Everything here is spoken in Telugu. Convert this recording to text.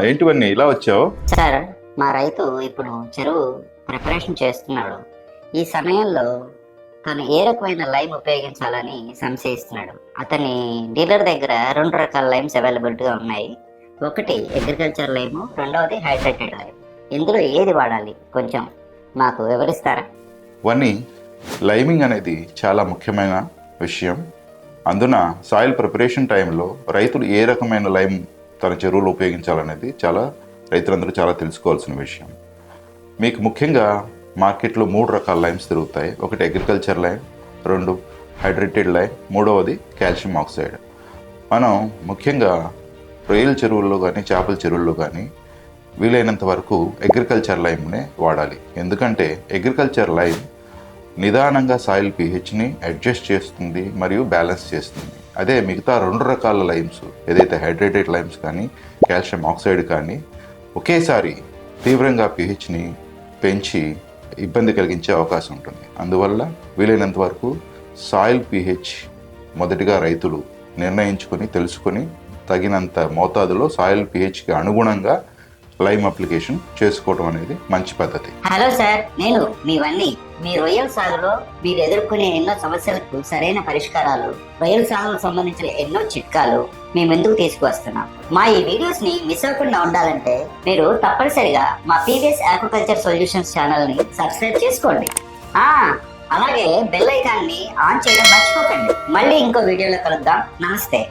ఏంటివన్నీ ఇలా వచ్చావు? సార్, మా రైతు ఇప్పుడు చెరువు ప్రిపరేషన్ చేస్తున్నాడు. ఈ సమయంలో తను ఏ రకమైన లైమ్ ఉపయోగించాలని సంశయిస్తున్నాడు. అతని డీలర్ దగ్గర 2 రకాల లైమ్స్ అవైలబిలిటీగా ఉన్నాయి. ఒకటి అగ్రికల్చర్ లైమ్, రెండవది హైడ్రేటెడ్ లైమ్. ఇందులో ఏది వాడాలి కొంచెం మాకు వివరిస్తారా? వన్నీ లైమింగ్ అనేది చాలా ముఖ్యమైన విషయం. అందున సాయిల్ ప్రిపరేషన్ టైంలో రైతులు ఏ రకమైన లైమ్ తన చెరువులో ఉపయోగించాలనేది రైతులందరూ చాలా తెలుసుకోవాల్సిన విషయం. మీకు ముఖ్యంగా మార్కెట్లో 3 రకాల లైమ్స్ తిరుగుతాయి. ఒకటి అగ్రికల్చర్ లైమ్, 2 హైడ్రేటెడ్ లైమ్, 3వది కాల్షియం ఆక్సైడ్. మనం ముఖ్యంగా రొయ్యల చెరువుల్లో కానీ చేపల చెరువుల్లో కానీ వీలైనంత వరకు అగ్రికల్చర్ లైమ్నే వాడాలి. ఎందుకంటే అగ్రికల్చర్ లైమ్ నిదానంగా సాయిల్ pHని అడ్జస్ట్ చేస్తుంది మరియు బ్యాలెన్స్ చేస్తుంది. అదే మిగతా 2 రకాల లైమ్స్ ఏదైతే హైడ్రేటెడ్ లైమ్స్ కానీ కాల్షియం ఆక్సైడ్ కానీ ఒకేసారి తీవ్రంగా pHని పెంచి ఇబ్బంది కలిగించే అవకాశం ఉంటుంది. అందువల్ల వీలైనంత వరకు సాయిల్ pH మొదటిగా రైతులు నిర్ణయించుకొని తెలుసుకొని తగినంత మోతాదులో సాయిల్ pHకి అనుగుణంగా లైమ్ అప్లికేషన్ చేసుకోవడం అనేది మంచి పద్ధతి. హలో సార్, నేను మీవన్నీ. మీ రొయ్యల సాగులో మీరు ఎదుర్కొనే ఎన్నో సమస్యలకు సరైన పరిష్కారాలు, రొయ్యల సాగుకు సంబంధించిన ఎన్నో చిట్కాలు మీ ముందుకు తీసుకువస్తున్నాం. మా ఈ వీడియోస్ ని మిస్ అవ్వకుండా ఉండాలంటే మీరు తప్పనిసరిగా మా పీవీఎస్ ఆక్వాకల్చర్ సొల్యూషన్స్ ఛానల్ ని సబ్స్క్రైబ్ చేసుకోండి. అలాగే బెల్ ఐకాన్ ని ఆన్ చేయడం మర్చిపోకండి. మళ్ళీ ఇంకో వీడియోలో కలుద్దాం. నమస్తే.